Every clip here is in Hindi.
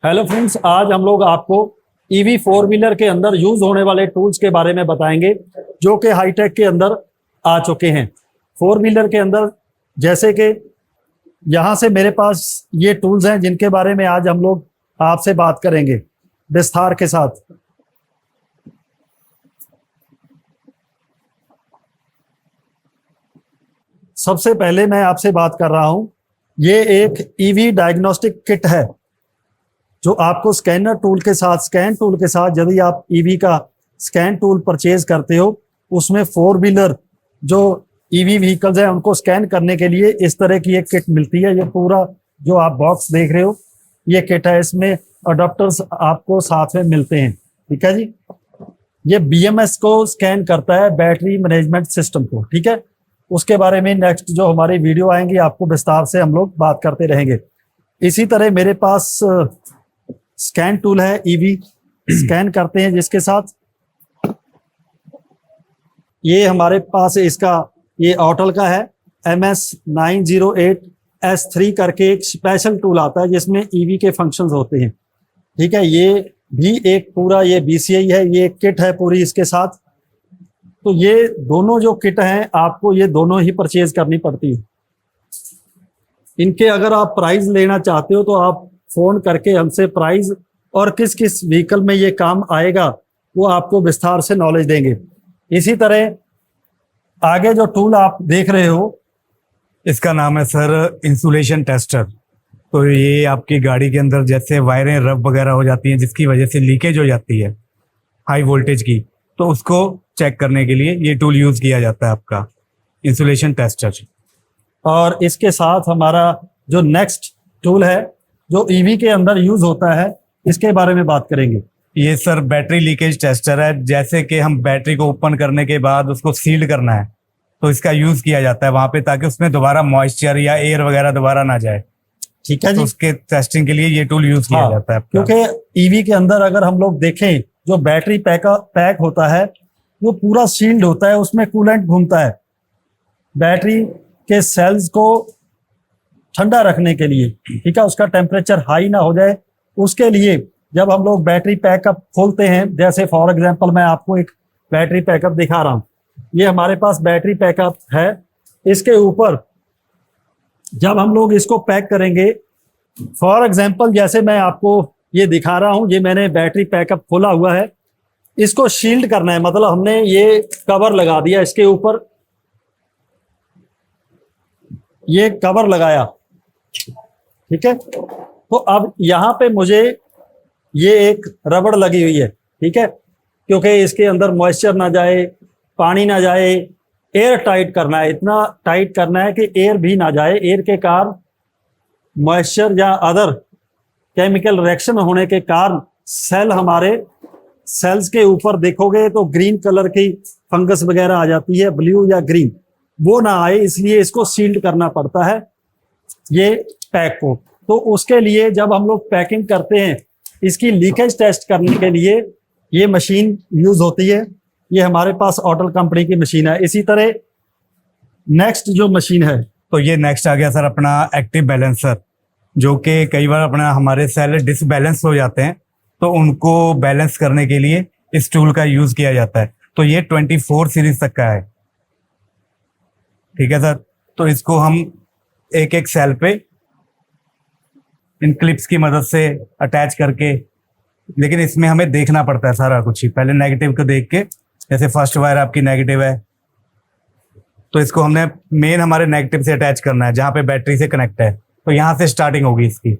हेलो फ्रेंड्स, आज हम लोग आपको ईवी फोर व्हीलर के अंदर यूज होने वाले टूल्स के बारे में बताएंगे जो कि हाईटेक के अंदर आ चुके हैं। फोर व्हीलर के अंदर जैसे कि यहाँ से मेरे पास ये टूल्स हैं जिनके बारे में आज हम लोग आपसे बात करेंगे विस्तार के साथ। सबसे पहले मैं आपसे बात कर रहा हूँ, ये एक ईवी डायग्नोस्टिक किट है जो आपको स्कैन टूल के साथ यदि आप ईवी का स्कैन टूल परचेज करते हो, उसमें फोर व्हीलर जो ईवी व्हीकल्स हैं उनको स्कैन करने के लिए इस तरह की एक किट मिलती है। ये पूरा जो आप बॉक्स देख रहे हो ये किट है, इसमें अडोप्टर्स आपको साथ में मिलते हैं। ठीक है जी, ये बीएमएस को स्कैन करता है, बैटरी मैनेजमेंट सिस्टम को। ठीक है, उसके बारे में नेक्स्ट जो हमारी वीडियो आएंगी आपको विस्तार से हम लोग बात करते रहेंगे। इसी तरह मेरे पास स्कैन टूल है, ईवी स्कैन करते हैं जिसके साथ ये हमारे पास इसका ये ऑटल का है MS908S3 करके एक स्पेशल टूल आता है जिसमें ईवी के फंक्शंस होते हैं। ठीक है, ये भी एक पूरा ये BCI है, ये एक किट है पूरी इसके साथ। तो ये दोनों जो किट हैं आपको ये दोनों ही परचेज करनी पड़ती है। इनके अगर आप प्राइस लेना चाहते हो तो आप फोन करके हमसे प्राइस और किस किस व्हीकल में ये काम आएगा वो आपको विस्तार से नॉलेज देंगे। इसी तरह आगे जो टूल आप देख रहे हो इसका नाम है सर इंसुलेशन टेस्टर। तो ये आपकी गाड़ी के अंदर जैसे वायरें रब वगैरह हो जाती हैं जिसकी वजह से लीकेज हो जाती है हाई वोल्टेज की, तो उसको चेक करने के लिए ये टूल यूज किया जाता है आपका इंसुलेशन टेस्टर। और इसके साथ हमारा जो नेक्स्ट टूल है जो ईवी के अंदर यूज होता है इसके बारे में बात करेंगे। ये सर बैटरी लीकेज टेस्टर है। जैसे कि हम बैटरी को ओपन करने के बाद उसको सील करना है तो इसका यूज किया जाता है वहां पे, ताकि उसमें दोबारा मॉइस्चर या एयर वगैरह दोबारा ना जाए। ठीक है जी, तो उसके टेस्टिंग के लिए ये टूल यूज किया जाता है। क्योंकि ईवी के अंदर अगर हम लोग देखें जो बैटरी पैक होता है वो पूरा सील्ड होता है, उसमें कूलेंट घूमता है बैटरी के सेल्स को ठंडा रखने के लिए। ठीक है, उसका टेम्परेचर हाई ना हो जाए उसके लिए जब हम लोग बैटरी पैकअप खोलते हैं, जैसे फॉर एग्जांपल मैं आपको एक बैटरी पैकअप दिखा रहा हूं, ये हमारे पास बैटरी पैकअप है। इसके ऊपर जब हम लोग इसको पैक करेंगे, फॉर एग्जांपल जैसे मैं आपको ये दिखा रहा हूं, ये मैंने बैटरी पैकअप खोला हुआ है, इसको शील्ड करना है, मतलब हमने ये कवर लगा दिया इसके ऊपर, ये कवर लगाया। ठीक है, तो अब यहां पे मुझे ये एक रबड़ लगी हुई है। ठीक है, क्योंकि इसके अंदर मॉइस्चर ना जाए, पानी ना जाए, एयर टाइट करना है, इतना टाइट करना है कि एयर भी ना जाए। एयर के कारण मॉइस्चर या अदर केमिकल रिएक्शन होने के कारण सेल, हमारे सेल्स के ऊपर देखोगे तो ग्रीन कलर की फंगस वगैरह आ जाती है, ब्लू या ग्रीन, वो ना आए, इसलिए इसको सील्ड करना पड़ता है ये पैक को। तो उसके लिए जब हम लोग पैकिंग करते हैं, इसकी लीकेज टेस्ट करने के लिए ये मशीन यूज होती है। ये हमारे पास ऑटल कंपनी की मशीन है। इसी तरह नेक्स्ट जो मशीन है, तो ये नेक्स्ट आ गया सर अपना एक्टिव बैलेंसर, जो कि कई बार अपना हमारे सेल डिसबैलेंस हो जाते हैं तो उनको बैलेंस करने के लिए इस टूल का यूज किया जाता है। तो ये 24 सीरीज तक का है। ठीक है सर, तो इसको हम एक एक सेल पे इन क्लिप्स की मदद से अटैच करके, लेकिन इसमें हमें देखना पड़ता है सारा कुछ ही। पहले नेगेटिव को देख के, जैसे फर्स्ट वायर आपकी नेगेटिव है तो इसको हमने मेन हमारे नेगेटिव से अटैच करना है जहां पे बैटरी से कनेक्ट है। तो यहाँ से स्टार्टिंग होगी इसकी।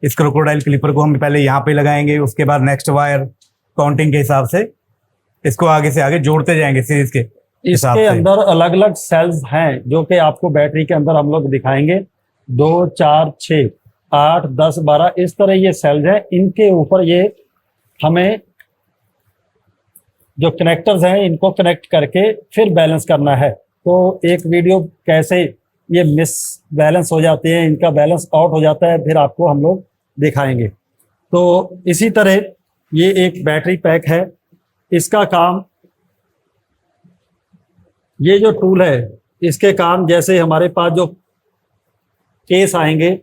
इस क्रोकोडाइल क्लिपर को हम पहले यहाँ पे लगाएंगे, उसके बाद नेक्स्ट वायर काउंटिंग के हिसाब से इसको आगे से आगे जोड़ते जाएंगे सीरीज के। इसके अंदर अलग अलग सेल्स हैं जो कि आपको बैटरी के अंदर हम लोग दिखाएंगे। 2, 4, 6, 8, 10, 12 इस तरह ये सेल्स हैं। इनके ऊपर ये हमें जो कनेक्टर्स हैं इनको कनेक्ट करके फिर बैलेंस करना है। तो एक वीडियो कैसे ये मिस बैलेंस हो जाते हैं, इनका बैलेंस आउट हो जाता है, फिर आपको हम लोग दिखाएंगे। तो इसी तरह ये एक बैटरी पैक है, इसका काम, ये जो टूल है इसके काम, जैसे हमारे पास जो केस आएंगे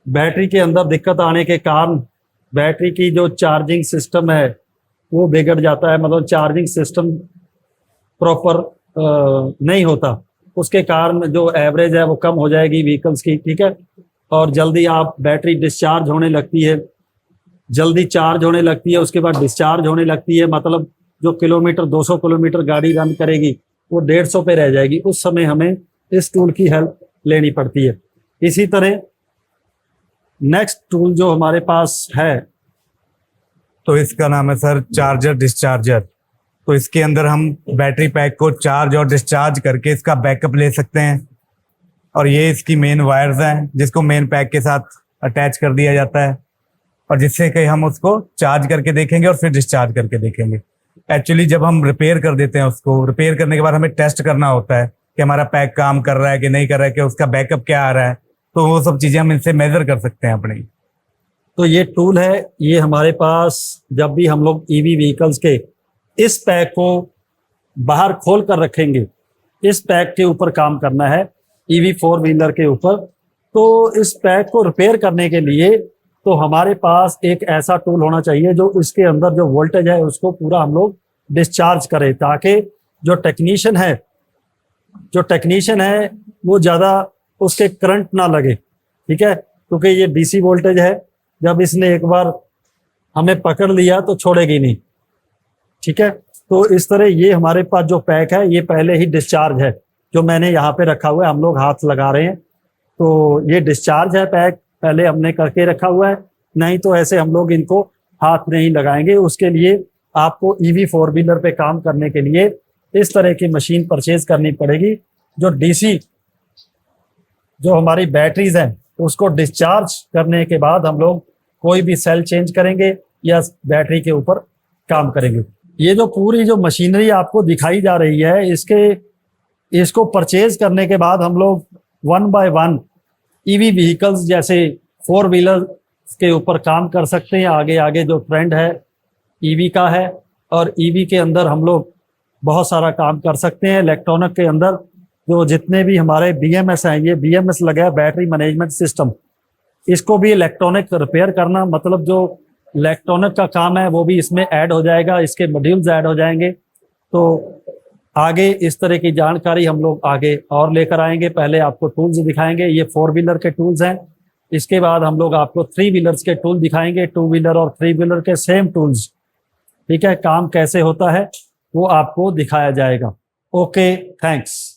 बैटरी के अंदर दिक्कत आने के कारण बैटरी की जो चार्जिंग सिस्टम है वो बिगड़ जाता है, मतलब चार्जिंग सिस्टम प्रॉपर नहीं होता, उसके कारण जो एवरेज है वो कम हो जाएगी व्हीकल्स की, ठीक है। और जल्दी आप बैटरी डिस्चार्ज होने लगती है, जल्दी चार्ज होने लगती है, उसके बाद डिस्चार्ज होने लगती है, मतलब जो किलोमीटर 200 किलोमीटर गाड़ी रन करेगी वो 150 पे रह जाएगी, उस समय हमें इस टूल की हेल्प लेनी पड़ती है। इसी तरह नेक्स्ट टूल जो हमारे पास है, तो इसका नाम है सर चार्जर डिस्चार्जर। तो इसके अंदर हम बैटरी पैक को चार्ज और डिस्चार्ज करके इसका बैकअप ले सकते हैं। और ये इसकी मेन वायर्स हैं जिसको मेन पैक के साथ अटैच कर दिया जाता है, और जिससे कि हम उसको चार्ज करके देखेंगे और फिर डिस्चार्ज करके देखेंगे। एक्चुअली जब हम रिपेयर कर देते हैं, उसको रिपेयर करने के बाद हमें टेस्ट करना होता है कि हमारा पैक काम कर रहा है कि नहीं कर रहा है, कि उसका बैकअप क्या आ रहा है, तो वो सब चीज़ें हम इनसे मेजर कर सकते हैं अपनी। तो ये टूल है, ये हमारे पास जब भी हम लोग ईवी व्हीकल्स के इस पैक को बाहर खोल कर रखेंगे, इस पैक के ऊपर काम करना है ईवी 4 व्हीलर के ऊपर। तो इस पैक को रिपेयर करने के लिए तो हमारे पास एक ऐसा टूल होना चाहिए जो इसके अंदर जो वोल्टेज है उसको पूरा हम लोग डिस्चार्ज करें, ताकि जो टेक्नीशियन है वो ज़्यादा उसके करंट ना लगे, ठीक है, क्योंकि ये डीसी वोल्टेज है, जब इसने एक बार हमें पकड़ लिया तो छोड़ेगी नहीं, ठीक है। तो इस तरह ये हमारे पास जो पैक है ये पहले ही डिस्चार्ज है, जो मैंने यहाँ पे रखा हुआ है, हम लोग हाथ लगा रहे हैं, तो ये डिस्चार्ज है पैक, पहले हमने करके रखा हुआ है, नहीं तो ऐसे हम लोग इनको हाथ नहीं लगाएंगे। उसके लिए आपको ईवी 4 व्हीलर पे काम करने के लिए इस तरह की मशीन परचेज करनी पड़ेगी, जो डीसी जो हमारी बैटरीज हैं उसको डिस्चार्ज करने के बाद हम लोग कोई भी सेल चेंज करेंगे या बैटरी के ऊपर काम करेंगे। ये जो पूरी जो मशीनरी आपको दिखाई जा रही है, इसको परचेज करने के बाद हम लोग 1 बाय 1 ईवी व्हीकल्स जैसे 4 व्हीलर के ऊपर काम कर सकते हैं। आगे आगे जो ट्रेंड है ईवी का है, और ईवी के अंदर हम लोग बहुत सारा काम कर सकते हैं। इलेक्ट्रॉनिक के अंदर जो जितने भी हमारे BMS हैं, ये BMS लगा है, बैटरी मैनेजमेंट सिस्टम, इसको भी इलेक्ट्रॉनिक रिपेयर करना, मतलब जो इलेक्ट्रॉनिक का काम है वो भी इसमें ऐड हो जाएगा, इसके मॉड्यूल्स ऐड हो जाएंगे। तो आगे इस तरह की जानकारी हम लोग आगे और लेकर आएंगे। पहले आपको टूल्स दिखाएंगे, ये 4 व्हीलर के टूल्स हैं, इसके बाद हम लोग आपको 3 व्हीलर्स के टूल दिखाएंगे, 2 व्हीलर और 3 व्हीलर के सेम टूल्स, ठीक है, काम कैसे होता है वो आपको दिखाया जाएगा। Okay, thanks.